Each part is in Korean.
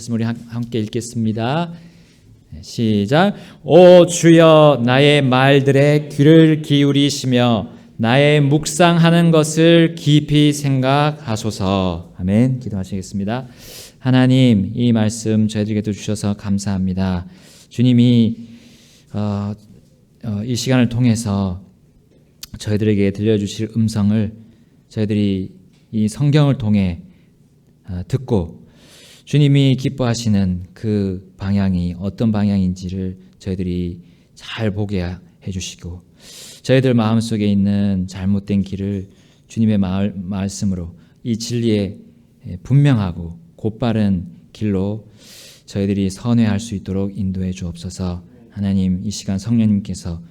말씀 우리 함께 읽겠습니다. 시작. 오 주여 나의 말들에 귀를 기울이시며 나의 묵상하는 것을 깊이 생각하소서. 아멘. 기도하시겠습니다. 하나님, 이 말씀 저희들에게도 주셔서 감사합니다. 주님이 이 시간을 통해서 저희들에게 들려주실 음성을 저희들이 이 성경을 통해 듣고 주님이 기뻐하시는 그 방향이 어떤 방향인지를 저희들이 잘 보게 해주시고 저희들 마음속에 있는 잘못된 길을 주님의 말씀으로 이 진리에 분명하고 곧바른 길로 저희들이 선회할 수 있도록 인도해 주옵소서. 하나님, 이 시간 성령님께서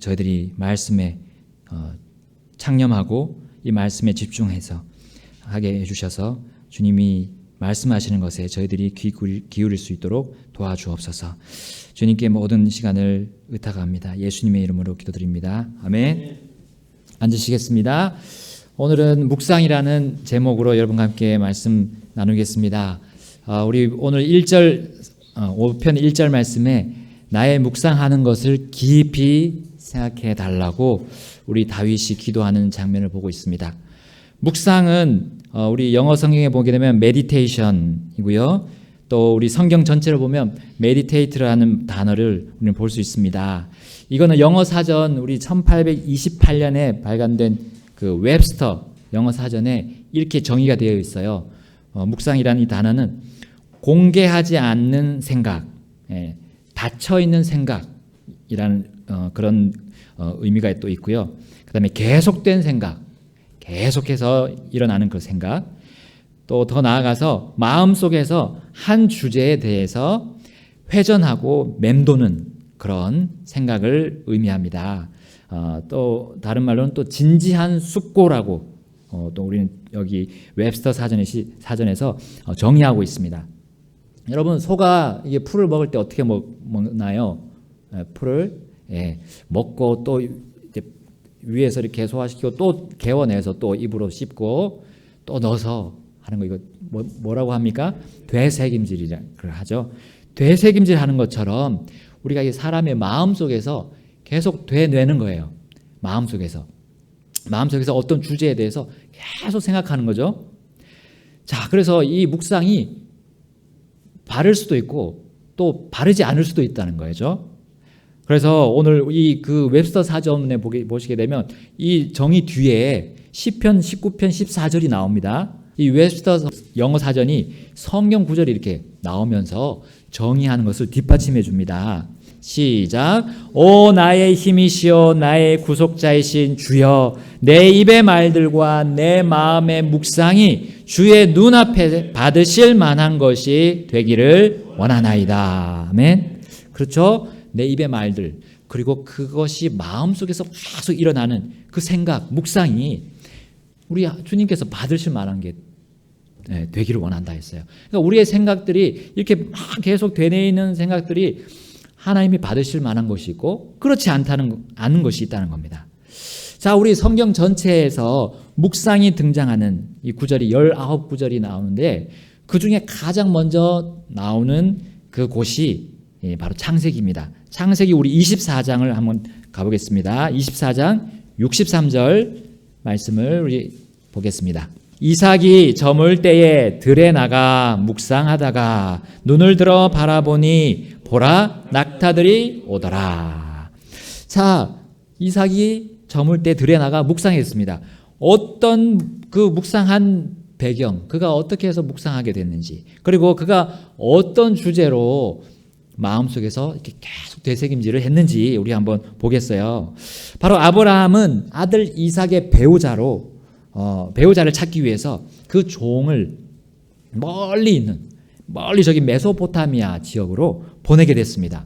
저희들이 말씀에 창념하고 이 말씀에 집중해서 하게 해주셔서 주님이 말씀하시는 것에 저희들이 귀 기울일 수 있도록 도와주옵소서. 주님께 모든 시간을 의탁합니다. 예수님의 이름으로 기도드립니다. 아멘. 앉으시겠습니다. 오늘은 묵상이라는 제목으로 여러분과 함께 말씀 나누겠습니다. 우리 오늘 5편 1절 말씀에 나의 묵상하는 것을 깊이 생각해 달라고 우리 다윗이 기도하는 장면을 보고 있습니다. 묵상은 우리 영어 성경에 보게 되면 meditation이고요. 또 우리 성경 전체를 보면 meditate라는 단어를 우리는 볼 수 있습니다. 이거는 영어 사전 우리 1828년에 발간된 그 웹스터 영어 사전에 이렇게 정의가 되어 있어요. 묵상이라는 이 단어는 공개하지 않는 생각, 닫혀 있는 생각이라는 그런 의미가 또 있고요. 그다음에 계속된 생각, 계속해서 일어나는 그 생각, 또 더 나아가서 마음속에서 한 주제에 대해서 회전하고 맴도는 그런 생각을 의미합니다. 또 다른 말로는 또 진지한 숙고라고 또 우리는 여기 웹스터 사전에서 정의하고 있습니다. 여러분, 소가 이게 풀을 먹을 때 어떻게 먹나요? 풀을 먹고 또 위에서 이렇게 소화시키고 또 개워내서 또 입으로 씹고 또 넣어서 하는 거, 이거 뭐라고 합니까? 되새김질이라고 하죠. 되새김질 하는 것처럼 우리가 이 사람의 마음속에서 계속 되뇌는 거예요. 마음속에서 어떤 주제에 대해서 계속 생각하는 거죠. 자, 그래서 이 묵상이 바를 수도 있고 또 바르지 않을 수도 있다는 거죠. 그래서 오늘 이 그 웹스터 사전에 보시게 되면 이 정의 뒤에 시편 19편 14절이 나옵니다. 이 웹스터 영어 사전이 성경 구절이 이렇게 나오면서 정의하는 것을 뒷받침해 줍니다. 시작. 오 나의 힘이시여 나의 구속자이신 주여 내 입의 말들과 내 마음의 묵상이 주의 눈앞에 받으실 만한 것이 되기를 원하나이다. 아멘. 그렇죠? 내 입의 말들, 그리고 그것이 마음속에서 계속 일어나는 그 생각, 묵상이 우리 주님께서 받으실 만한 게 되기를 원한다 했어요. 그러니까 우리의 생각들이 이렇게 막 계속 되뇌이는 생각들이 하나님이 받으실 만한 것이 있고 그렇지 않은 것이 있다는 겁니다. 자, 우리 성경 전체에서 묵상이 등장하는 이 구절이 19구절이 나오는데 그 중에 가장 먼저 나오는 그 곳이 바로 창세기입니다. 창세기 우리 24장을 한번 가보겠습니다. 24장 63절 말씀을 우리 보겠습니다. 이삭이 저물 때에 들에 나가 묵상하다가 눈을 들어 바라보니 보라 낙타들이 오더라. 자, 이삭이 저물 때 들에 나가 묵상했습니다. 어떤 그 묵상한 배경, 그가 어떻게 해서 묵상하게 됐는지, 그리고 그가 어떤 주제로 마음속에서 이렇게 계속 되새김질을 했는지 우리 한번 보겠어요. 바로 아브라함은 아들 이삭의 배우자를 찾기 위해서 그 종을 멀리 저기 메소포타미아 지역으로 보내게 됐습니다.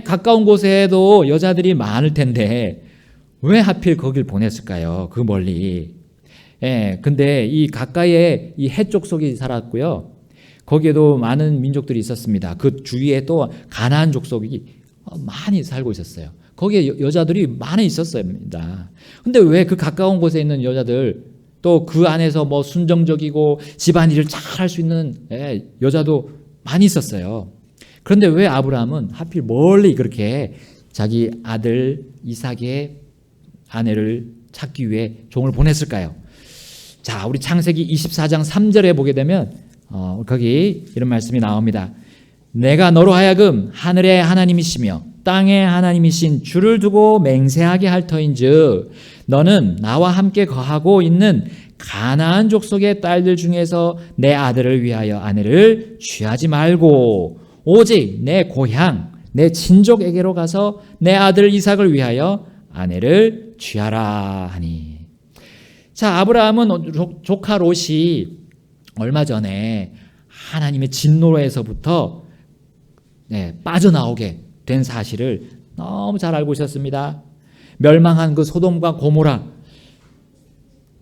가까운 곳에도 여자들이 많을 텐데 왜 하필 거길 보냈을까요? 그 멀리. 근데 이 가까이에 이 해쪽 속이 살았고요. 거기에도 많은 민족들이 있었습니다. 그 주위에 또 가나안 족속이 많이 살고 있었어요. 거기에 여자들이 많이 있었습니다. 근데 왜 그 가까운 곳에 있는 여자들 또 그 안에서 뭐 순정적이고 집안일을 잘 할 수 있는 여자도 많이 있었어요. 그런데 왜 아브라함은 하필 멀리 그렇게 자기 아들 이삭의 아내를 찾기 위해 종을 보냈을까요? 자, 우리 창세기 24장 3절에 보게 되면 거기 이런 말씀이 나옵니다. 내가 너로 하여금 하늘의 하나님이시며 땅의 하나님이신 주를 두고 맹세하게 할 터인즉 너는 나와 함께 거하고 있는 가나안 족속의 딸들 중에서 내 아들을 위하여 아내를 취하지 말고 오직 내 고향 내 친족에게로 가서 내 아들 이삭을 위하여 아내를 취하라 하니. 자, 아브라함은 조카 롯이 얼마 전에 하나님의 진노에서부터 빠져나오게 된 사실을 너무 잘 알고 있었습니다. 멸망한 그 소돔과 고모라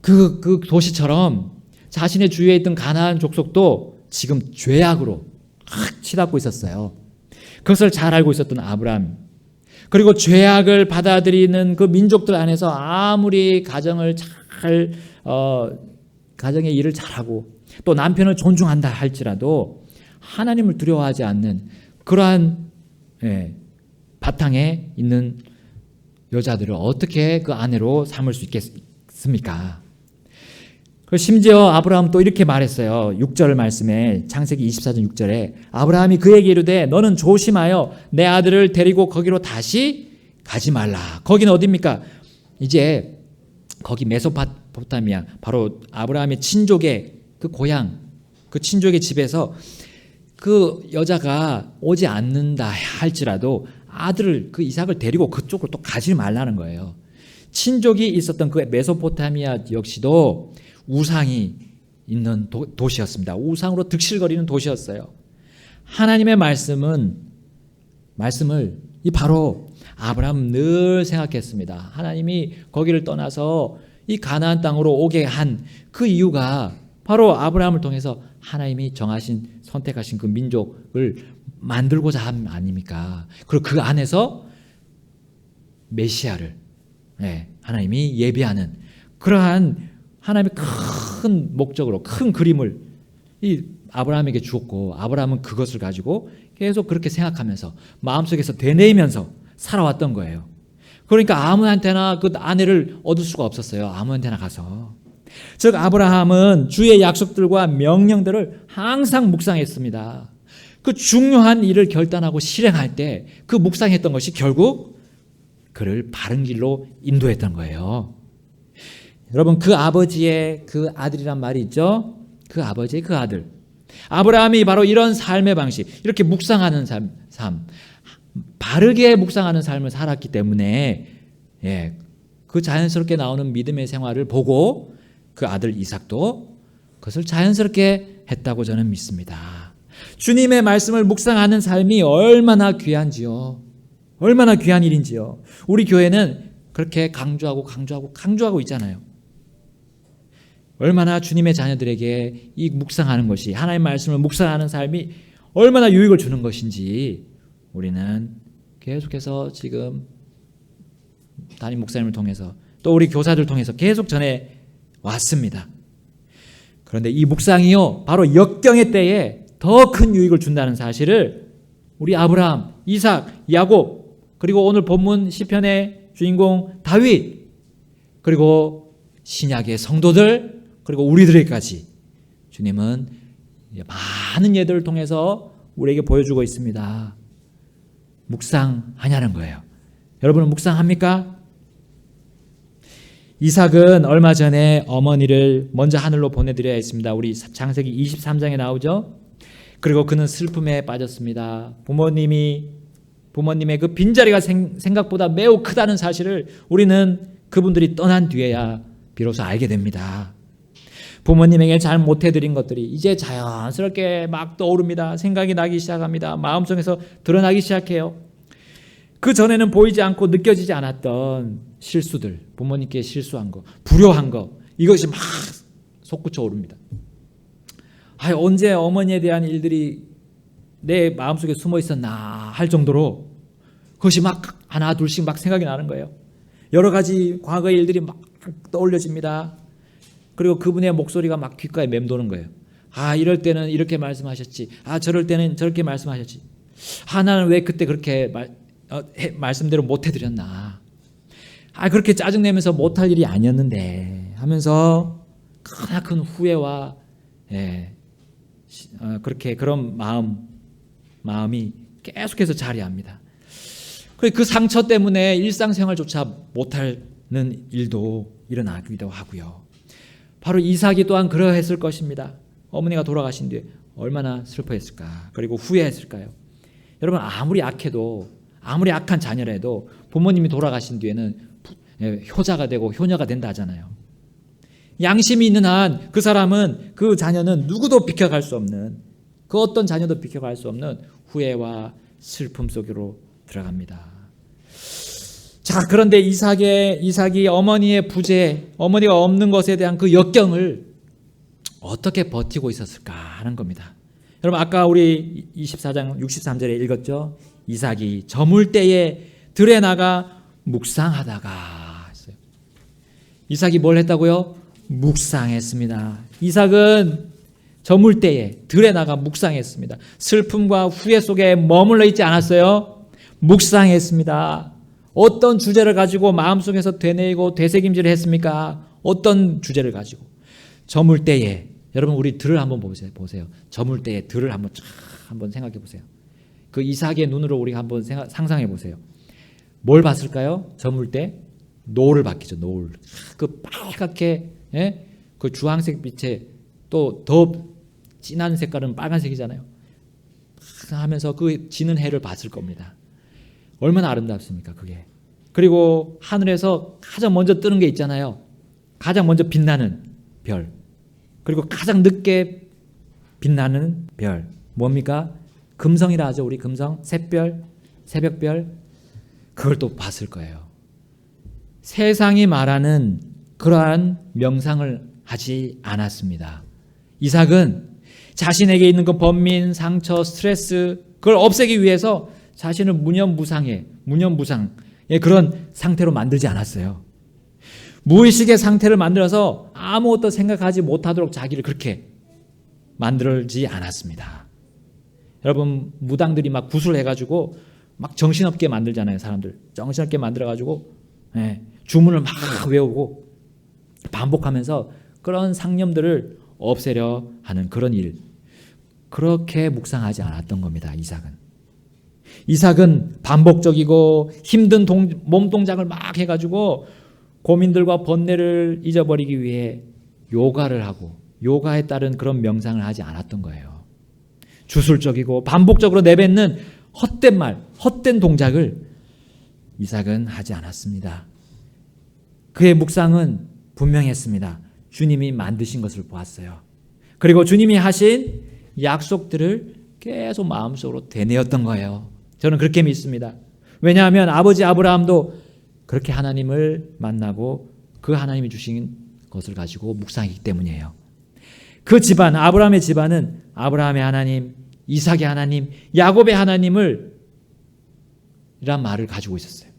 그 도시처럼 자신의 주위에 있던 가나안 족속도 지금 죄악으로 확 치닫고 있었어요. 그것을 잘 알고 있었던 아브라함, 그리고 죄악을 받아들이는 그 민족들 안에서 아무리 가정의 일을 잘하고 또 남편을 존중한다 할지라도 하나님을 두려워하지 않는 그러한 바탕에 있는 여자들을 어떻게 그 아내로 삼을 수 있겠습니까? 심지어 아브라함 또 이렇게 말했어요. 6절 말씀에 창세기 24장 6절에 아브라함이 그에게 이르되 너는 조심하여 내 아들을 데리고 거기로 다시 가지 말라. 거기는 어디입니까? 이제 거기 메소포타미아, 바로 아브라함의 친족의 그 고향, 그 친족의 집에서 그 여자가 오지 않는다 할지라도 아들을, 그 이삭을 데리고 그쪽으로 또 가지 말라는 거예요. 친족이 있었던 그 메소포타미아 역시도 우상이 있는 도시였습니다. 우상으로 득실거리는 도시였어요. 하나님의 말씀을 바로 아브라함은 늘 생각했습니다. 하나님이 거기를 떠나서 이 가나안 땅으로 오게 한 그 이유가 바로 아브라함을 통해서 하나님이 선택하신 그 민족을 만들고자 함 아닙니까? 그리고 그 안에서 메시아를 하나님이 예비하는 그러한 하나님의 큰 목적으로 큰 그림을 이 아브라함에게 주었고, 아브라함은 그것을 가지고 계속 그렇게 생각하면서 마음속에서 되뇌이면서 살아왔던 거예요. 그러니까 아무한테나 그 아내를 얻을 수가 없었어요. 아무한테나 가서. 즉 아브라함은 주의 약속들과 명령들을 항상 묵상했습니다. 그 중요한 일을 결단하고 실행할 때 그 묵상했던 것이 결국 그를 바른 길로 인도했던 거예요. 여러분, 그 아버지의 그 아들이란 말이 있죠? 그 아버지의 그 아들. 아브라함이 바로 이런 삶의 방식, 이렇게 묵상하는 삶, 바르게 묵상하는 삶을 살았기 때문에 그 자연스럽게 나오는 믿음의 생활을 보고 그 아들 이삭도 그것을 자연스럽게 했다고 저는 믿습니다. 주님의 말씀을 묵상하는 삶이 얼마나 귀한지요. 얼마나 귀한 일인지요. 우리 교회는 그렇게 강조하고 있잖아요. 얼마나 주님의 자녀들에게 이 묵상하는 것이, 하나님의 말씀을 묵상하는 삶이 얼마나 유익을 주는 것인지 우리는 계속해서 지금 담임 목사님을 통해서 또 우리 교사들 통해서 계속 전해 왔습니다. 그런데 이 묵상이요, 바로 역경의 때에 더 큰 유익을 준다는 사실을 우리 아브라함, 이삭, 야곱, 그리고 오늘 본문 시편의 주인공 다윗, 그리고 신약의 성도들, 그리고 우리들에게까지 주님은 많은 예들을 통해서 우리에게 보여주고 있습니다. 묵상하냐는 거예요. 여러분은 묵상합니까? 이삭은 얼마 전에 어머니를 먼저 하늘로 보내드려야 했습니다. 우리 창세기 23장에 나오죠. 그리고 그는 슬픔에 빠졌습니다. 부모님의 그 빈자리가 생각보다 매우 크다는 사실을 우리는 그분들이 떠난 뒤에야 비로소 알게 됩니다. 부모님에게 잘 못해드린 것들이 이제 자연스럽게 막 떠오릅니다. 생각이 나기 시작합니다. 마음속에서 드러나기 시작해요. 그 전에는 보이지 않고 느껴지지 않았던 실수들, 부모님께 실수한 거, 불효한 거, 이것이 막 솟구쳐 오릅니다. 언제 어머니에 대한 일들이 내 마음속에 숨어 있었나 할 정도로 그것이 막 하나 둘씩 막 생각이 나는 거예요. 여러 가지 과거의 일들이 막 떠올려집니다. 그리고 그분의 목소리가 막 귓가에 맴도는 거예요. 아, 이럴 때는 이렇게 말씀하셨지. 아, 저럴 때는 저렇게 말씀하셨지. 아, 나는 왜 그때 그렇게 말씀대로 못 해드렸나. 아, 그렇게 짜증내면서 못할 일이 아니었는데 하면서 크나큰 후회와 그렇게 그런 마음이 계속해서 자리합니다. 그 상처 때문에 일상생활조차 못하는 일도 일어나기도 하고요. 바로 이삭이 또한 그러했을 것입니다. 어머니가 돌아가신 뒤에 얼마나 슬퍼했을까, 그리고 후회했을까요? 여러분, 아무리 악해도, 아무리 악한 자녀라도 부모님이 돌아가신 뒤에는 효자가 되고 효녀가 된다 하잖아요. 양심이 있는 한 그 사람은, 그 자녀는 누구도 비켜갈 수 없는, 그 어떤 자녀도 비켜갈 수 없는 후회와 슬픔 속으로 들어갑니다. 자, 그런데 이삭이 어머니의 부재, 어머니가 없는 것에 대한 그 역경을 어떻게 버티고 있었을까 하는 겁니다. 여러분, 아까 우리 24장 63절에 읽었죠? 이삭이 저물 때에 들에 나가 묵상하다가 했어요. 이삭이 뭘 했다고요? 묵상했습니다. 이삭은 저물 때에 들에 나가 묵상했습니다. 슬픔과 후회 속에 머물러 있지 않았어요. 묵상했습니다. 어떤 주제를 가지고 마음속에서 되뇌이고 되새김질을 했습니까? 어떤 주제를 가지고? 저물 때에, 여러분, 우리 들을 한번 보세요. 저물 때에 들을 한번 생각해 보세요. 그 이삭의 눈으로 우리가 한번 상상해 보세요. 뭘 봤을까요? 저물 때 노을을 봤겠죠. 노을. 그 빨갛게, 그 주황색 빛에 또 더 진한 색깔은 빨간색이잖아요. 하면서 그 지는 해를 봤을 겁니다. 얼마나 아름답습니까, 그게. 그리고 하늘에서 가장 먼저 뜨는 게 있잖아요. 가장 먼저 빛나는 별. 그리고 가장 늦게 빛나는 별. 뭡니까? 금성이라 하죠. 우리 금성, 샛별, 새벽별. 그걸 또 봤을 거예요. 세상이 말하는 그러한 명상을 하지 않았습니다. 이삭은 자신에게 있는 그 번민, 상처, 스트레스, 그걸 없애기 위해서 자신을 무념무상의 그런 상태로 만들지 않았어요. 무의식의 상태를 만들어서 아무것도 생각하지 못하도록 자기를 그렇게 만들지 않았습니다. 여러분, 무당들이 막 구슬해가지고 막 정신없게 만들잖아요. 사람들 정신없게 만들어가지고 주문을 막 외우고 반복하면서 그런 상념들을 없애려 하는 그런 일, 그렇게 묵상하지 않았던 겁니다. 이삭은 반복적이고 힘든 몸 동작을 막 해가지고 고민들과 번뇌를 잊어버리기 위해 요가를 하고 요가에 따른 그런 명상을 하지 않았던 거예요. 주술적이고 반복적으로 내뱉는 헛된 말, 헛된 동작을 이삭은 하지 않았습니다. 그의 묵상은 분명했습니다. 주님이 만드신 것을 보았어요. 그리고 주님이 하신 약속들을 계속 마음속으로 되뇌었던 거예요. 저는 그렇게 믿습니다. 왜냐하면 아버지 아브라함도 그렇게 하나님을 만나고 그 하나님이 주신 것을 가지고 묵상했기 때문이에요. 그 집안, 아브라함의 집안은 아브라함의 하나님, 이삭의 하나님, 야곱의 하나님을 이란 말을 가지고 있었어요.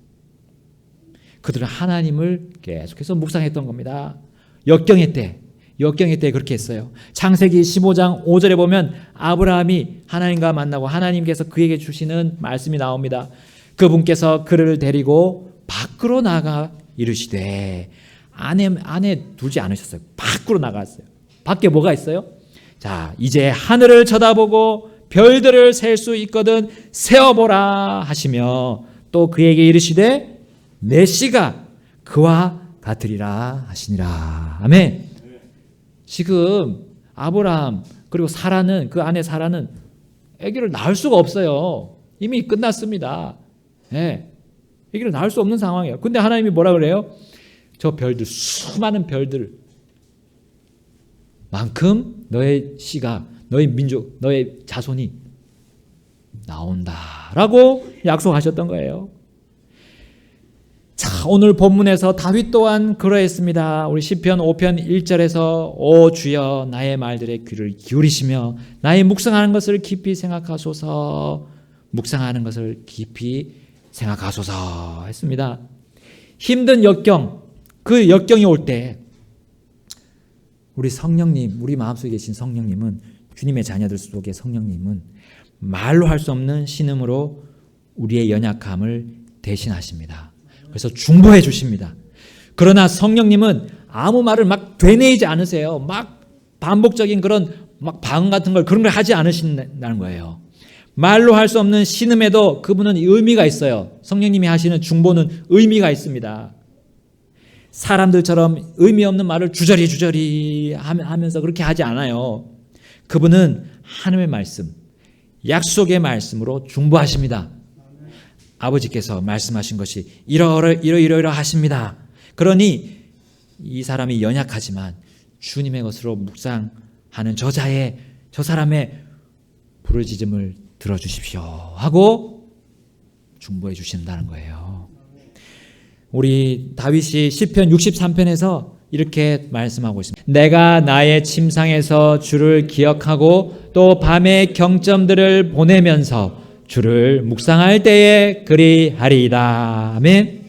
그들은 하나님을 계속해서 묵상했던 겁니다. 역경의 때 그렇게 했어요. 창세기 15장 5절에 보면 아브라함이 하나님과 만나고 하나님께서 그에게 주시는 말씀이 나옵니다. 그분께서 그를 데리고 밖으로 나가 이르시되, 안에 두지 않으셨어요. 밖으로 나갔어요. 밖에 뭐가 있어요? 자, 이제 하늘을 쳐다보고 별들을 셀 수 있거든 세어보라 하시며 또 그에게 이르시되 내 씨가 그와 같으리라 하시니라. 아멘. 지금 아브라함 그리고 사라는, 그 아내 사라는 아기를 낳을 수가 없어요. 이미 끝났습니다. 아기를 낳을 수 없는 상황이에요. 근데 하나님이 뭐라 그래요? 저 별들, 수많은 별들 만큼 너의 씨가, 너의 민족, 너의 자손이 나온다라고 약속하셨던 거예요. 자, 오늘 본문에서 다윗 또한 그러했습니다. 우리 시편 5편 1절에서 오 주여 나의 말들에 귀를 기울이시며 나의 묵상하는 것을 깊이 생각하소서, 묵상하는 것을 깊이 생각하소서 했습니다. 힘든 역경, 그 역경이 올 때 우리 성령님, 우리 마음속에 계신 성령님은, 주님의 자녀들 속의 성령님은 말로 할 수 없는 신음으로 우리의 연약함을 대신하십니다. 그래서 중보해 주십니다. 그러나 성령님은 아무 말을 막 되뇌이지 않으세요. 막 반복적인 그런 막 방언 같은 걸, 그런 걸 하지 않으신다는 거예요. 말로 할 수 없는 신음에도 그분은 의미가 있어요. 성령님이 하시는 중보는 의미가 있습니다. 사람들처럼 의미 없는 말을 주저리 하면서 그렇게 하지 않아요. 그분은 하나님의 말씀, 약속의 말씀으로 중보하십니다. 아버지께서 말씀하신 것이 이러이러 하십니다. 그러니 이 사람이 연약하지만 주님의 것으로 묵상하는 저 사람의 부르짖음을 들어주십시오 하고 중보해 주신다는 거예요. 우리 다윗이 시편 63편에서 이렇게 말씀하고 있습니다. 내가 나의 침상에서 주를 기억하고 또 밤의 경점들을 보내면서 주를 묵상할 때에 그리하리이다. 아멘.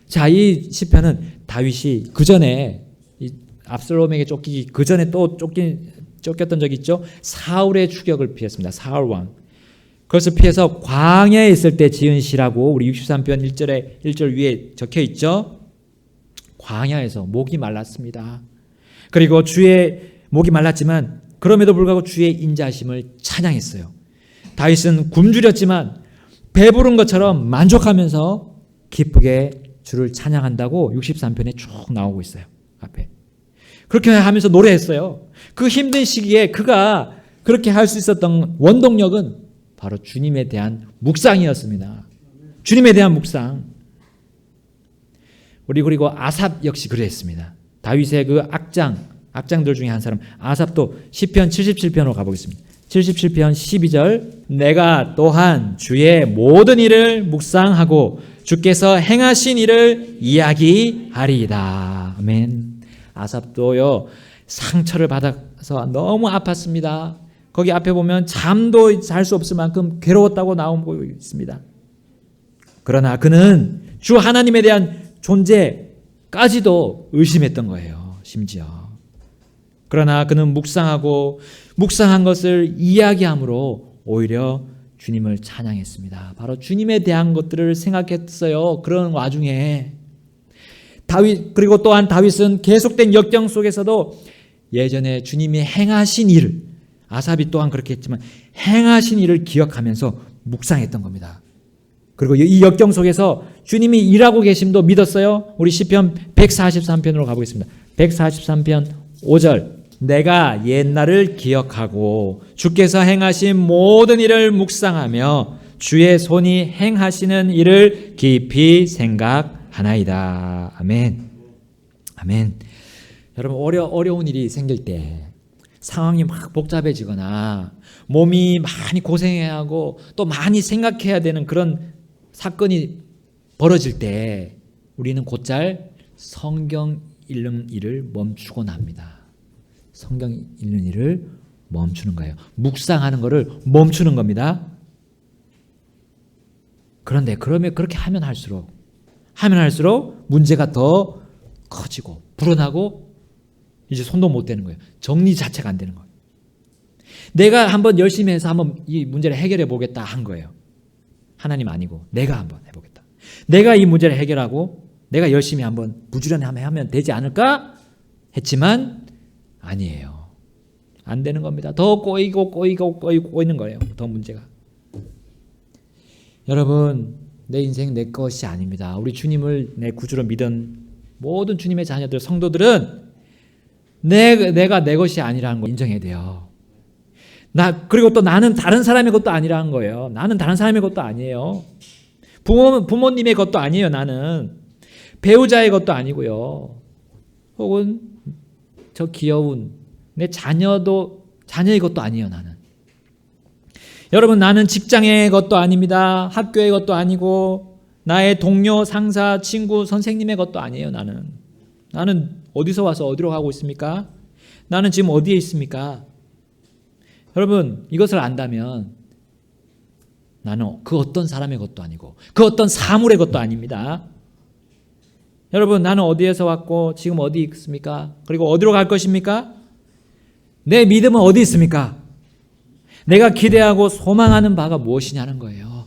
자, 이 시편은 다윗이 그 전에 압살롬에게 쫓기기 그 전에 또 쫓겼던 적이 있죠. 사울의 추격을 피했습니다. 사울 왕. 그것을 피해서 광야에 있을 때 지은 시라고 우리 63편 1절 위에 적혀 있죠. 광야에서 목이 말랐습니다. 그리고 주의 목이 말랐지만 그럼에도 불구하고 주의 인자하심을 찬양했어요. 다윗은 굶주렸지만 배부른 것처럼 만족하면서 기쁘게 주를 찬양한다고 63편에 쭉 나오고 있어요. 앞에. 그렇게 하면서 노래했어요. 그 힘든 시기에 그가 그렇게 할 수 있었던 원동력은 바로 주님에 대한 묵상이었습니다. 주님에 대한 묵상. 그리고 아삽 역시 그랬습니다. 다윗의 그 악장들 중에 한 사람 아삽도 시편 77편으로 가보겠습니다. 77편 12절 내가 또한 주의 모든 일을 묵상하고 주께서 행하신 일을 이야기하리이다. 아멘. 아삽도요 상처를 받아서 너무 아팠습니다. 거기 앞에 보면 잠도 잘 수 없을 만큼 괴로웠다고 나오고 있습니다. 그러나 그는 주 하나님에 대한 존재까지도 의심했던 거예요. 심지어. 그러나 그는 묵상한 것을 이야기함으로 오히려 주님을 찬양했습니다. 바로 주님에 대한 것들을 생각했어요. 그런 와중에 그리고 또한 다윗은 계속된 역경 속에서도 예전에 주님이 행하신 일을, 아삽이 또한 그렇게 했지만 행하신 일을 기억하면서 묵상했던 겁니다. 그리고 이 역경 속에서 주님이 일하고 계심도 믿었어요. 우리 시편 143편으로 가보겠습니다. 143편 5절 내가 옛날을 기억하고 주께서 행하신 모든 일을 묵상하며 주의 손이 행하시는 일을 깊이 생각하나이다. 아멘. 아멘. 여러분 어려운 일이 생길 때 상황이 막 복잡해지거나 몸이 많이 고생해야 하고 또 많이 생각해야 되는 그런 사건이 벌어질 때 우리는 곧잘 성경 읽는 일을 멈추곤 합니다. 성경 읽는 일을 멈추는 거예요. 묵상하는 것을 멈추는 겁니다. 그런데 그렇게 하면 할수록 문제가 더 커지고 불어나고 이제 손도 못 대는 거예요. 정리 자체가 안 되는 거예요. 내가 한번 열심히 해서 한번 이 문제를 해결해 보겠다 한 거예요. 하나님 아니고 내가 한번 해보겠다. 내가 이 문제를 해결하고 내가 열심히 한번 부지런히 하면 되지 않을까 했지만 아니에요. 안 되는 겁니다. 더 꼬이는 거예요. 더 문제가. 여러분 내 인생 내 것이 아닙니다. 우리 주님을 내 구주로 믿은 모든 주님의 자녀들 성도들은 내가 내 것이 아니라는 걸 인정해야 돼요. 그리고 또 나는 다른 사람의 것도 아니라는 거예요. 나는 다른 사람의 것도 아니에요. 부모님의 것도 아니에요. 나는 배우자의 것도 아니고요. 혹은 저 귀여운 내 자녀의 것도 아니에요. 나는. 여러분 나는 직장의 것도 아닙니다. 학교의 것도 아니고 나의 동료, 상사, 친구, 선생님의 것도 아니에요. 나는 어디서 와서 어디로 가고 있습니까? 나는 지금 어디에 있습니까? 여러분 이것을 안다면 나는 그 어떤 사람의 것도 아니고 그 어떤 사물의 것도 아닙니다. 여러분 나는 어디에서 왔고 지금 어디 있습니까? 그리고 어디로 갈 것입니까? 내 믿음은 어디 있습니까? 내가 기대하고 소망하는 바가 무엇이냐는 거예요.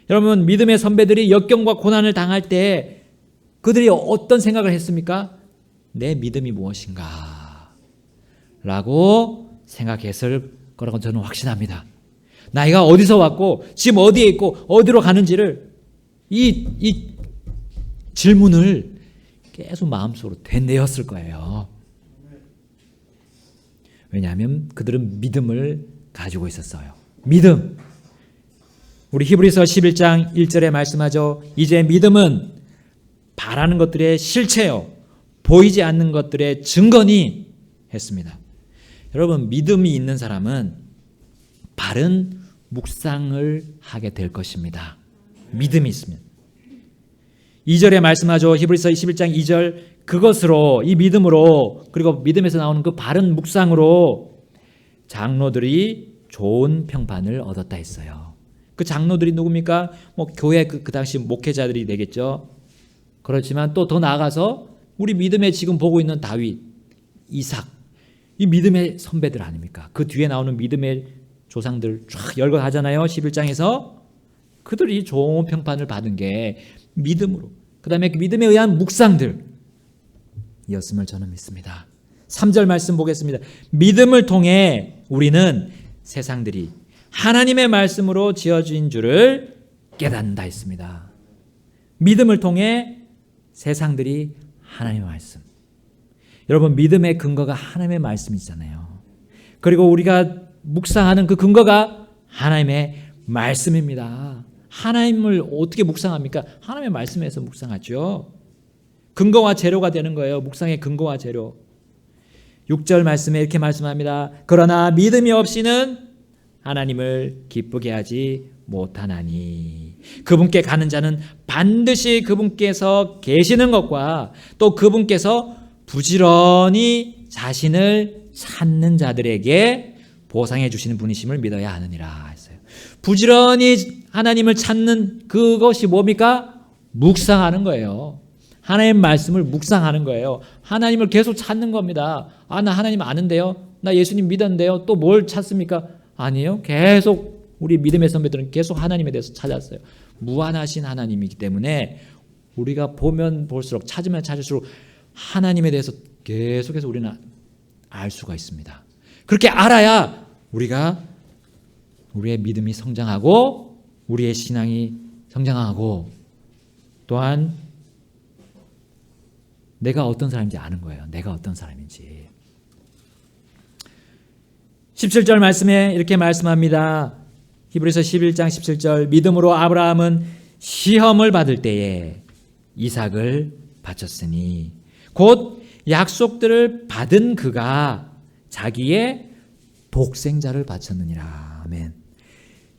여러분, 믿음의 선배들이 역경과 고난을 당할 때 그들이 어떤 생각을 했습니까? 내 믿음이 무엇인가? 라고 생각했을 거라고 저는 확신합니다. 나이가 어디서 왔고 지금 어디에 있고 어디로 가는지를 이 질문을 계속 마음속으로 되뇌었을 거예요. 왜냐하면 그들은 믿음을 가지고 있었어요. 믿음. 우리 히브리서 11장 1절에 말씀하죠. 이제 믿음은 바라는 것들의 실체요, 보이지 않는 것들의 증거니 했습니다. 여러분, 믿음이 있는 사람은 바른 묵상을 하게 될 것입니다. 믿음이 있으면. 2절에 말씀하죠. 히브리서 11장 2절, 그것으로, 이 믿음으로, 그리고 믿음에서 나오는 그 바른 묵상으로 장로들이 좋은 평판을 얻었다 했어요. 그 장로들이 누굽니까? 교회 그 당시 목회자들이 되겠죠. 그렇지만 또 더 나아가서 우리 믿음에 지금 보고 있는 다윗, 이삭, 이 믿음의 선배들 아닙니까? 그 뒤에 나오는 믿음의 조상들 쫙 열거하잖아요. 11장에서 그들이 좋은 평판을 받은 게 믿음으로, 그 다음에 그 믿음에 의한 묵상들이었음을 저는 믿습니다. 3절 말씀 보겠습니다. 믿음을 통해 우리는 세상들이 하나님의 말씀으로 지어진 줄을 깨닫는다 했습니다. 믿음을 통해 세상들이 하나님의 말씀. 여러분, 믿음의 근거가 하나님의 말씀이잖아요. 그리고 우리가 묵상하는 그 근거가 하나님의 말씀입니다. 하나님을 어떻게 묵상합니까? 하나님의 말씀에서 묵상하죠. 근거와 재료가 되는 거예요. 묵상의 근거와 재료. 6절 말씀에 이렇게 말씀합니다. 그러나 믿음이 없이는 하나님을 기쁘게 하지 못하나니 그분께 가는 자는 반드시 그분께서 계시는 것과 또 그분께서 부지런히 자신을 찾는 자들에게 보상해 주시는 분이심을 믿어야 하느니라 했어요. 부지런히 하나님을 찾는 그것이 뭡니까? 묵상하는 거예요. 하나님의 말씀을 묵상하는 거예요. 하나님을 계속 찾는 겁니다. 아, 나 하나님 아는데요. 나 예수님 믿었는데요. 또 뭘 찾습니까? 아니에요. 계속 우리 믿음의 선배들은 계속 하나님에 대해서 찾았어요. 무한하신 하나님이기 때문에 우리가 보면 볼수록, 찾으면 찾을수록 하나님에 대해서 계속해서 우리는 알 수가 있습니다. 그렇게 알아야 우리의 믿음이 성장하고 우리의 신앙이 성장하고 또한 내가 어떤 사람인지 아는 거예요. 내가 어떤 사람인지. 17절 말씀에 이렇게 말씀합니다. 히브리서 11장 17절, 믿음으로 아브라함은 시험을 받을 때에 이삭을 바쳤으니 곧 약속들을 받은 그가 자기의 독생자를 바쳤느니라. 아멘.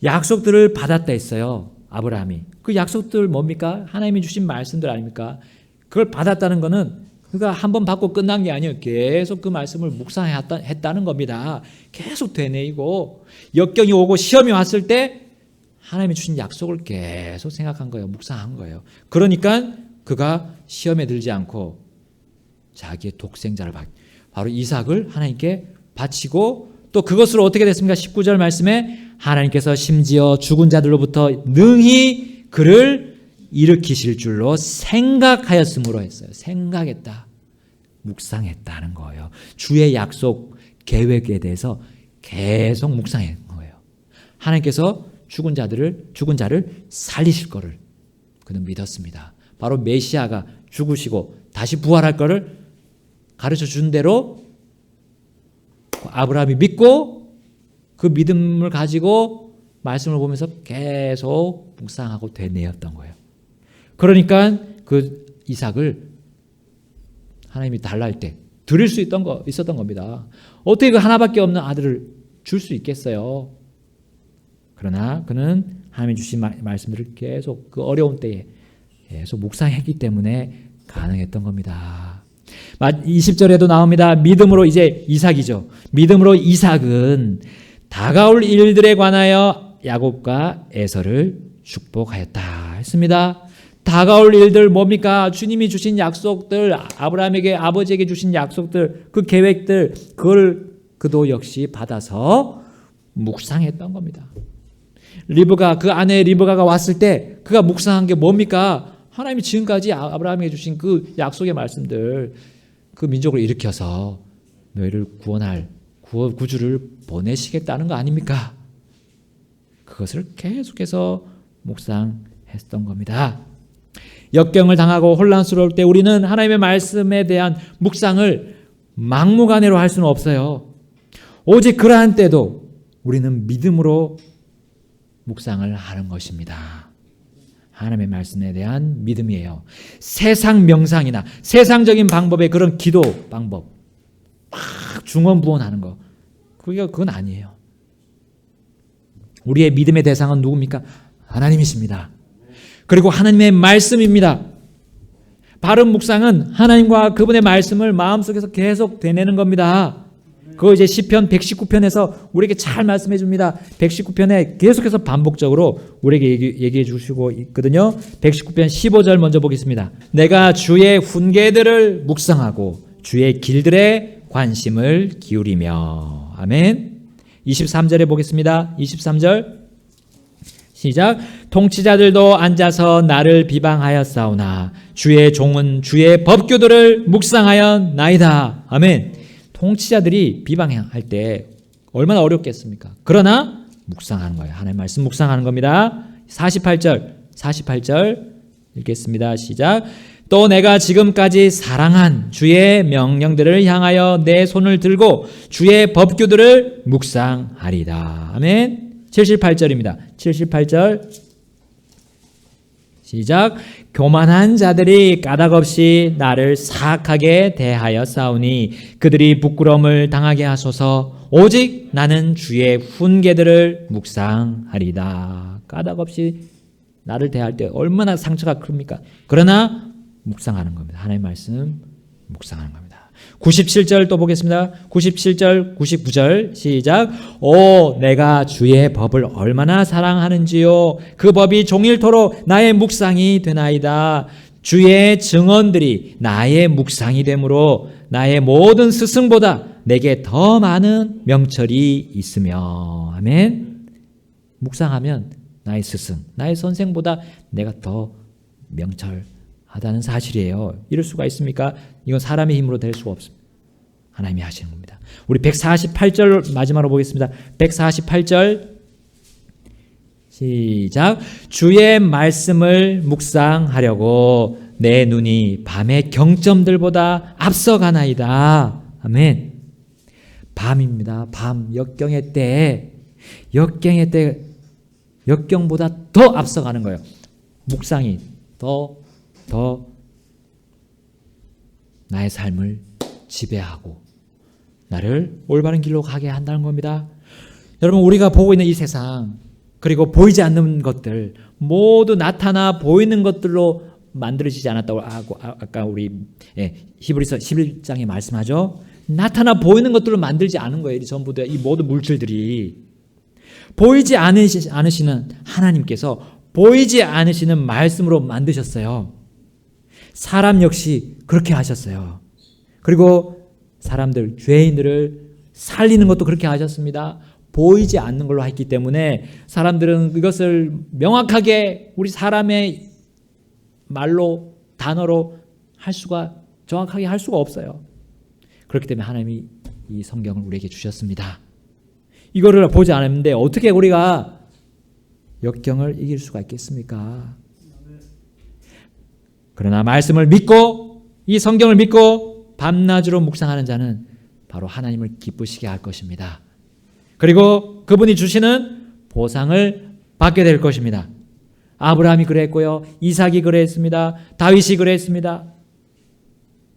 약속들을 받았다 했어요. 아브라함이. 그 약속들 뭡니까? 하나님이 주신 말씀들 아닙니까? 그걸 받았다는 것은 그가 한 번 받고 끝난 게 아니에요. 계속 그 말씀을 묵상했다는 겁니다. 계속 되뇌이고 역경이 오고 시험이 왔을 때 하나님이 주신 약속을 계속 생각한 거예요. 묵상한 거예요. 그러니까 그가 시험에 들지 않고 자기의 독생자를 바로 이삭을 하나님께 바치고 또 그것으로 어떻게 됐습니까? 19절 말씀에 하나님께서 심지어 죽은 자들로부터 능히 그를 일으키실 줄로 생각하였으므로 했어요. 생각했다. 묵상했다는 거예요. 주의 약속 계획에 대해서 계속 묵상한 거예요. 하나님께서 죽은 자를 살리실 거를 그는 믿었습니다. 바로 메시아가 죽으시고 다시 부활할 거를 가르쳐 준 대로 아브라함이 믿고 그 믿음을 가지고 말씀을 보면서 계속 묵상하고 되뇌었던 거예요. 그러니까 그 이삭을 하나님이 달라 할 때 드릴 수 있었던 겁니다. 어떻게 그 하나밖에 없는 아들을 줄 수 있겠어요? 그러나 그는 하나님이 주신 말씀들을 계속 그 어려운 때에 계속 묵상했기 때문에 가능했던 겁니다. 20절에도 나옵니다. 믿음으로 이제 이삭이죠. 믿음으로 이삭은 다가올 일들에 관하여 야곱과 에서를 축복하였다 했습니다. 다가올 일들 뭡니까? 주님이 주신 약속들, 아브라함에게 아버지에게 주신 약속들, 그 계획들, 그도 역시 받아서 묵상했던 겁니다. 리브가, 그 아내 리브가가 왔을 때 그가 묵상한 게 뭡니까? 하나님이 지금까지 아브라함에게 주신 그 약속의 말씀들, 그 민족을 일으켜서 너희를 구원할 구주를 보내시겠다는 거 아닙니까? 그것을 계속해서 묵상했던 겁니다. 역경을 당하고 혼란스러울 때 우리는 하나님의 말씀에 대한 묵상을 막무가내로 할 수는 없어요. 오직 그러한 때도 우리는 믿음으로 묵상을 하는 것입니다. 하나님의 말씀에 대한 믿음이에요. 세상 명상이나 세상적인 방법의 그런 기도 방법, 막 중언부언하는 거, 그건 아니에요. 우리의 믿음의 대상은 누굽니까? 하나님이십니다. 그리고 하나님의 말씀입니다. 바른 묵상은 하나님과 그분의 말씀을 마음속에서 계속 되뇌는 겁니다. 그거 이제 시편 119편에서 우리에게 잘 말씀해 줍니다. 119편에 계속해서 반복적으로 우리에게 얘기해 주시고 있거든요. 119편 15절 먼저 보겠습니다. 내가 주의 훈계들을 묵상하고 주의 길들에 관심을 기울이며. 아멘. 23절에 보겠습니다. 23절 시작. 통치자들도 앉아서 나를 비방하였사오나 주의 종은 주의 법규들을 묵상하였나이다. 아멘. 통치자들이 비방할 때 얼마나 어렵겠습니까? 그러나 묵상하는 거예요. 하나님의 말씀 묵상하는 겁니다. 48절 읽겠습니다. 시작. 또 내가 지금까지 사랑한 주의 명령들을 향하여 내 손을 들고 주의 법규들을 묵상하리다. 아멘. 78절입니다. 78절 시작. 교만한 자들이 까닭없이 나를 사악하게 대하여 싸우니 그들이 부끄러움을 당하게 하소서. 오직 나는 주의 훈계들을 묵상하리다. 까닭없이 나를 대할 때 얼마나 상처가 큽니까? 그러나 묵상하는 겁니다. 하나님의 말씀 묵상하는 겁니다. 97절 또 보겠습니다. 97절, 99절 시작. 오, 내가 주의 법을 얼마나 사랑하는지요. 그 법이 종일토록 나의 묵상이 되나이다. 주의 증언들이 나의 묵상이 되므로 나의 모든 스승보다 내게 더 많은 명철이 있으며. 아멘. 묵상하면 나의 스승, 나의 선생보다 내가 더 명철하다는 사실이에요. 이럴 수가 있습니까? 이건 사람의 힘으로 될 수가 없습니다. 하나님이 하시는 겁니다. 우리 148절 마지막으로 보겠습니다. 148절 시작. 주의 말씀을 묵상하려고 내 눈이 밤의 경점들보다 앞서가나이다. 아멘. 밤입니다. 밤 역경의 때, 역경보다 더 앞서가는 거예요. 묵상이 더 나의 삶을 지배하고 나를 올바른 길로 가게 한다는 겁니다. 여러분, 우리가 보고 있는 이 세상, 그리고 보이지 않는 것들 모두 나타나 보이는 것들로 만들어지지 않았다고 하고, 아까 우리 히브리서 11장에 말씀하죠. 나타나 보이는 것들로 만들지 않은 거예요. 전부 다 이 모든 물질들이. 보이지 않으시는 하나님께서 보이지 않으시는 말씀으로 만드셨어요. 사람 역시 그렇게 하셨어요. 그리고 사람들, 죄인들을 살리는 것도 그렇게 하셨습니다. 보이지 않는 걸로 했기 때문에 사람들은 이것을 명확하게 우리 사람의 말로, 단어로 정확하게 할 수가 없어요. 그렇기 때문에 하나님이 이 성경을 우리에게 주셨습니다. 이거를 보지 않았는데 어떻게 우리가 역경을 이길 수가 있겠습니까? 그러나 말씀을 믿고, 이 성경을 믿고 밤낮으로 묵상하는 자는 바로 하나님을 기쁘시게 할 것입니다. 그리고 그분이 주시는 보상을 받게 될 것입니다. 아브라함이 그랬고요. 이삭이 그랬습니다. 다윗이 그랬습니다.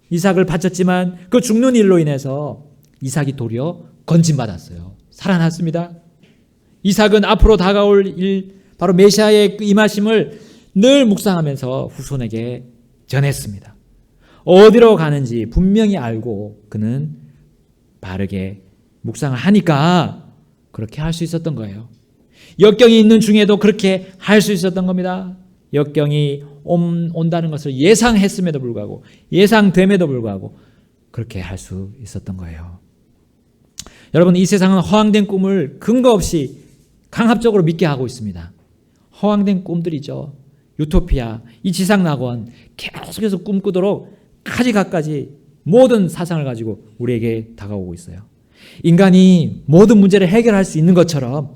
이삭을 바쳤지만 그 죽는 일로 인해서 이삭이 도리어 건진받았어요. 살아났습니다. 이삭은 앞으로 다가올 일, 바로 메시아의 임하심을 늘 묵상하면서 후손에게 전했습니다. 어디로 가는지 분명히 알고 그는 바르게 묵상을 하니까 그렇게 할 수 있었던 거예요. 역경이 있는 중에도 그렇게 할 수 있었던 겁니다. 역경이 온다는 것을 예상했음에도 불구하고, 예상됨에도 불구하고 그렇게 할 수 있었던 거예요. 여러분, 이 세상은 허황된 꿈을 근거 없이 강압적으로 믿게 하고 있습니다. 허황된 꿈들이죠. 유토피아, 이 지상낙원 계속해서 꿈꾸도록 가지각가지 모든 사상을 가지고 우리에게 다가오고 있어요. 인간이 모든 문제를 해결할 수 있는 것처럼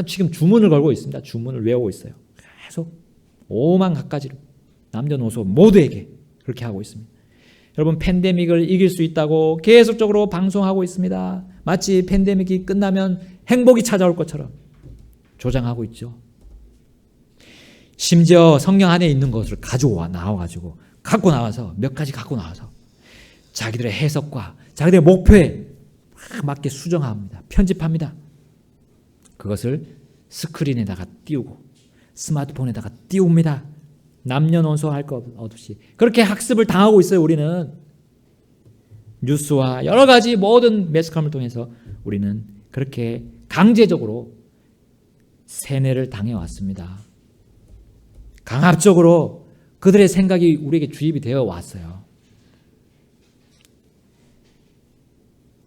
지금 주문을 걸고 있습니다. 주문을 외우고 있어요. 계속 오만 갖가지로 남녀노소 모두에게 그렇게 하고 있습니다. 여러분, 팬데믹을 이길 수 있다고 계속적으로 방송하고 있습니다. 마치 팬데믹이 끝나면 행복이 찾아올 것처럼 조장하고 있죠. 심지어 성경 안에 있는 것을 나와가지고 갖고 나와서 몇 가지 갖고 나와서 자기들의 해석과 자기들의 목표에 맞게 수정합니다. 편집합니다. 그것을 스크린에다가 띄우고 스마트폰에다가 띄웁니다. 남녀노소 할 것 없이 그렇게 학습을 당하고 있어요. 우리는 뉴스와 여러 가지 모든 매스컴을 통해서 우리는 그렇게 강제적으로 세뇌를 당해왔습니다. 강압적으로 그들의 생각이 우리에게 주입이 되어 왔어요.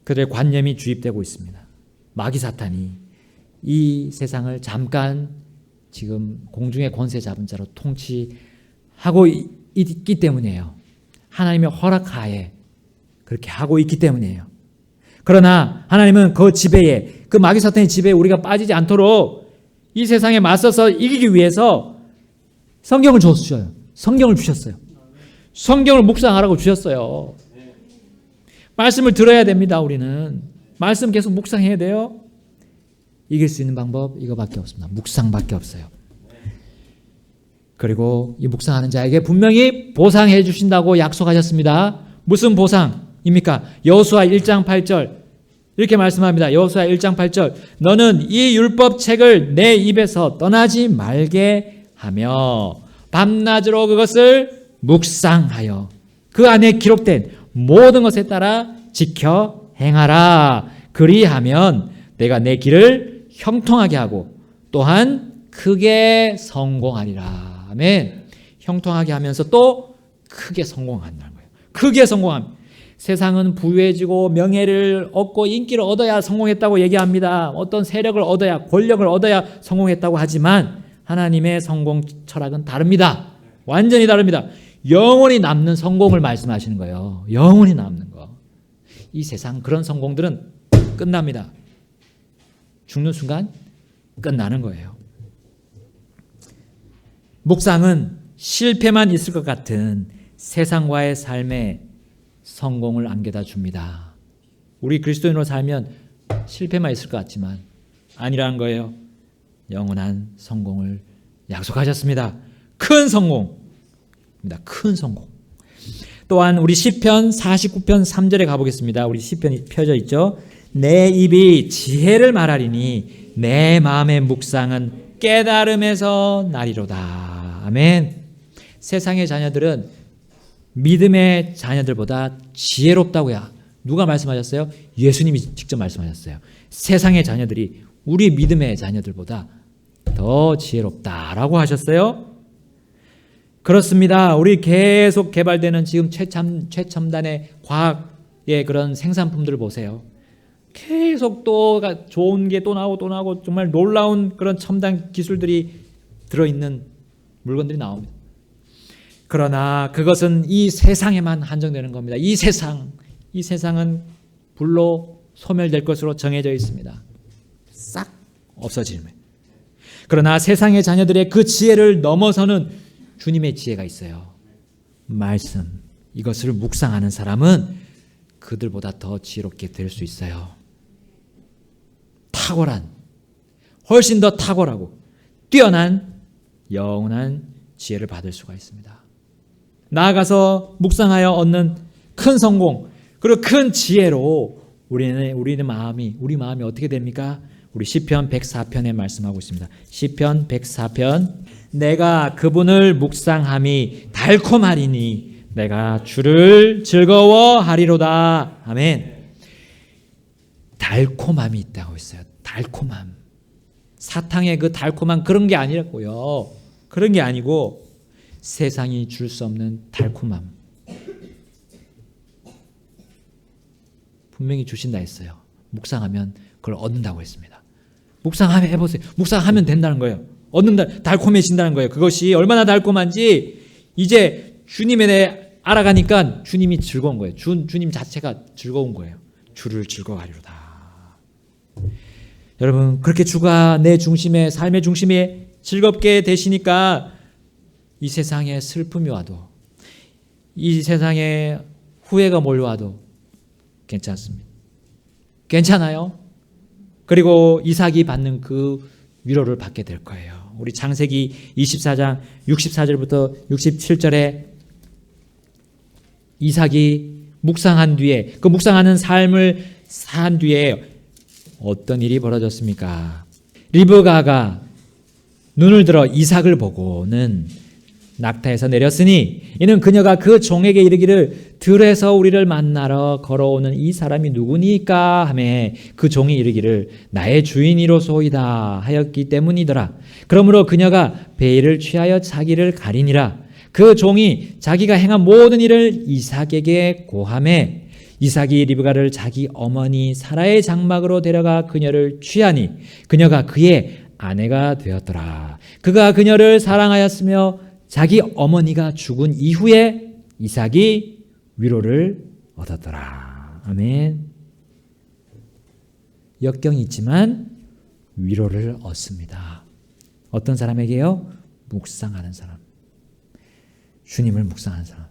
그들의 관념이 주입되고 있습니다. 마귀 사탄이 이 세상을 잠깐 지금 공중의 권세 잡은 자로 통치하고 있기 때문이에요. 하나님의 허락하에 그렇게 하고 있기 때문이에요. 그러나 하나님은 그 지배에, 그 마귀 사탄의 지배에 우리가 빠지지 않도록 이 세상에 맞서서 이기기 위해서 성경을 줬어요. 성경을 주셨어요. 성경을 묵상하라고 주셨어요. 말씀을 들어야 됩니다. 우리는 말씀 계속 묵상해야 돼요. 이길 수 있는 방법 이거밖에 없습니다. 묵상밖에 없어요. 그리고 이 묵상하는 자에게 분명히 보상해 주신다고 약속하셨습니다. 무슨 보상입니까? 여호수아 1장 8절 이렇게 말씀합니다. 여호수아 1장 8절 너는 이 율법책을 내 입에서 떠나지 말게 하며 밤낮으로 그것을 묵상하여 그 안에 기록된 모든 것에 따라 지켜 행하라. 그리하면 내가 내 길을 형통하게 하고 또한 크게 성공하리라. 아멘. 형통하게 하면서 또 크게 성공한다는 거예요. 크게 성공합니다. 세상은 부유해지고 명예를 얻고 인기를 얻어야 성공했다고 얘기합니다. 어떤 세력을 얻어야, 권력을 얻어야 성공했다고 하지만 하나님의 성공 철학은 다릅니다. 완전히 다릅니다. 영원히 남는 성공을 말씀하시는 거예요. 영원히 남는 거. 이 세상 그런 성공들은 끝납니다. 죽는 순간 끝나는 거예요. 묵상은 실패만 있을 것 같은 세상과의 삶에 성공을 안겨다 줍니다. 우리 그리스도인으로 살면 실패만 있을 것 같지만 아니라는 거예요. 영원한 성공을 약속하셨습니다. 큰 성공입니다. 큰 성공. 또한 우리 시편 49편 3절에 가보겠습니다. 우리 시편이 펴져 있죠. 내 입이 지혜를 말하리니 내 마음의 묵상은 깨달음에서 나리로다. 아멘. 세상의 자녀들은 믿음의 자녀들보다 지혜롭다고요. 누가 말씀하셨어요? 예수님이 직접 말씀하셨어요. 세상의 자녀들이 우리 믿음의 자녀들보다 더 지혜롭다라고 하셨어요. 그렇습니다. 우리 계속 개발되는 지금 최첨단의 과학의 그런 생산품들을 보세요. 계속 또 좋은 게 또 나오고 정말 놀라운 그런 첨단 기술들이 들어있는 물건들이 나옵니다. 그러나 그것은 이 세상에만 한정되는 겁니다. 이 세상은 불로 소멸될 것으로 정해져 있습니다. 싹 없어지는 거예요. 그러나 세상의 자녀들의 그 지혜를 넘어서는 주님의 지혜가 있어요. 말씀. 이것을 묵상하는 사람은 그들보다 더 지혜롭게 될 수 있어요. 탁월한, 훨씬 더 탁월하고 뛰어난 영원한 지혜를 받을 수가 있습니다. 나아가서 묵상하여 얻는 큰 성공, 그리고 큰 지혜로 우리 마음이 어떻게 됩니까? 우리 시편 104편에 말씀하고 있습니다. 시편 104편 내가 그분을 묵상함이 달콤하리니 내가 주를 즐거워하리로다. 아멘. 달콤함이 있다고 했어요. 달콤함. 사탕의 그 달콤한 그런 게 아니라고요. 그런 게 아니고 세상이 줄 수 없는 달콤함. 분명히 주신다 했어요. 묵상하면 그걸 얻는다고 했습니다. 묵상하면 해보세요. 묵상하면 된다는 거예요. 얻는다, 달콤해진다는 거예요. 그것이 얼마나 달콤한지 이제 주님에 대해 알아가니까 주님이 즐거운 거예요. 주님 자체가 즐거운 거예요. 주를 즐거워하리로다. 여러분, 그렇게 주가 내 중심에, 삶의 중심에 즐겁게 되시니까 이 세상에 슬픔이 와도, 이 세상에 후회가 몰려와도 괜찮습니다. 괜찮아요. 그리고 이삭이 받는 그 위로를 받게 될 거예요. 우리 창세기 24장 64절부터 67절에 이삭이 묵상한 뒤에, 그 묵상하는 삶을 산 뒤에 어떤 일이 벌어졌습니까? 리브가가 눈을 들어 이삭을 보고는 낙타에서 내렸으니 이는 그녀가 그 종에게 이르기를 들에서 우리를 만나러 걸어오는 이 사람이 누구니까 하며 그 종이 이르기를 나의 주인이로소이다 하였기 때문이더라. 그러므로 그녀가 베일을 취하여 자기를 가리니라. 그 종이 자기가 행한 모든 일을 이삭에게 고하매 이삭이 리브가를 자기 어머니 사라의 장막으로 데려가 그녀를 취하니 그녀가 그의 아내가 되었더라. 그가 그녀를 사랑하였으며 자기 어머니가 죽은 이후에 이삭이 위로를 얻었더라. 아멘. 역경이 있지만 위로를 얻습니다. 어떤 사람에게요? 묵상하는 사람. 주님을 묵상하는 사람.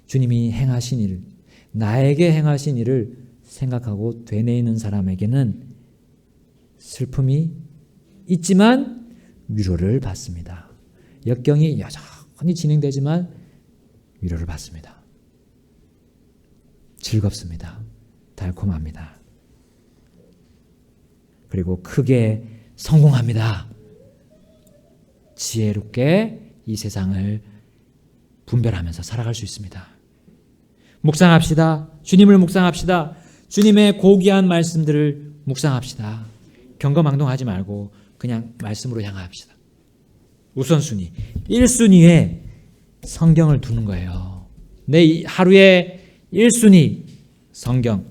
주님이 행하신 일, 나에게 행하신 일을 생각하고 되뇌이는 사람에게는 슬픔이 있지만 위로를 받습니다. 역경이 여전히 진행되지만 위로를 받습니다. 즐겁습니다. 달콤합니다. 그리고 크게 성공합니다. 지혜롭게 이 세상을 분별하면서 살아갈 수 있습니다. 묵상합시다. 주님을 묵상합시다. 주님의 고귀한 말씀들을 묵상합시다. 경거망동하지 말고 그냥 말씀으로 향합시다. 우선순위, 1순위에 성경을 두는 거예요. 내 하루의 1순위 성경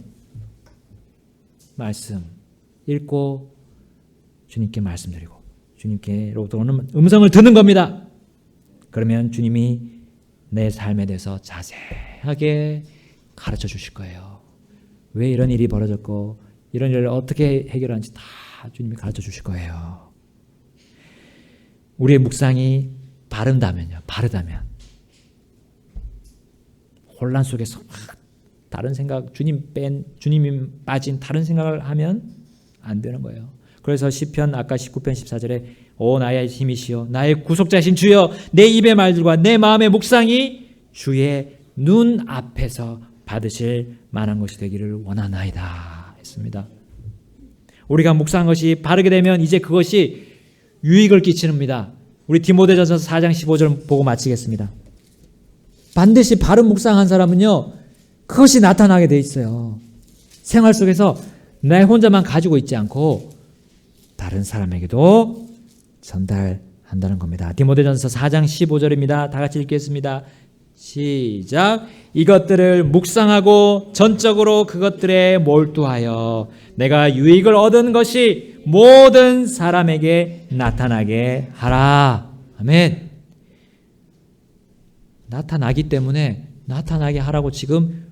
말씀 읽고 주님께 말씀드리고 주님께로부터 오는 음성을 듣는 겁니다. 그러면 주님이 내 삶에 대해서 자세하게 가르쳐 주실 거예요. 왜 이런 일이 벌어졌고 이런 일을 어떻게 해결하는지 다 주님이 가르쳐 주실 거예요. 우리의 묵상이 바른다면요. 바르다면 혼란 속에서 막 다른 생각, 주님이 빠진 다른 생각을 하면 안 되는 거예요. 그래서 시편 아까 19편 14절에 오 나의 힘이시여 나의 구속자신 주여 내 입의 말들과 내 마음의 묵상이 주의 눈 앞에서 받으실 만한 것이 되기를 원하나이다 했습니다. 우리가 묵상한 것이 바르게 되면 이제 그것이 유익을 끼치는입니다. 우리 디모데전서 4장 15절 보고 마치겠습니다. 반드시 바른 묵상한 사람은요 그것이 나타나게 돼 있어요. 생활 속에서 내 혼자만 가지고 있지 않고 다른 사람에게도 전달한다는 겁니다. 디모데전서 4장 15절입니다. 다 같이 읽겠습니다. 시작. 이것들을 묵상하고 전적으로 그것들에 몰두하여 내가 유익을 얻은 것이 모든 사람에게 나타나게 하라. 아멘. 나타나기 때문에 나타나게 하라고 지금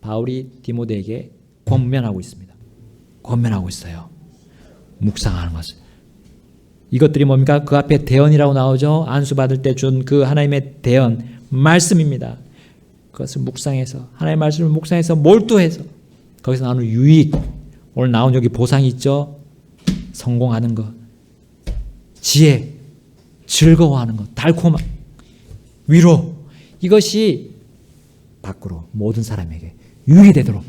바울이 디모데에게 권면하고 있습니다. 권면하고 있어요. 묵상하는 것을. 이것들이 뭡니까? 그 앞에 대언이라고 나오죠. 안수 받을 때 준 그 하나님의 대언 말씀입니다. 그것을 묵상해서 하나님의 말씀을 묵상해서 몰두해서 거기서 나오는 유익, 오늘 나온 여기 보상이 있죠. 성공하는 것, 지혜, 즐거워하는 것, 달콤함, 위로, 이것이 밖으로 모든 사람에게 유익이 되도록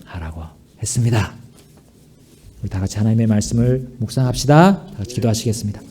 하라고 했습니다. 우리 다 같이 하나님의 말씀을 묵상합시다. 다 같이 기도하시겠습니다.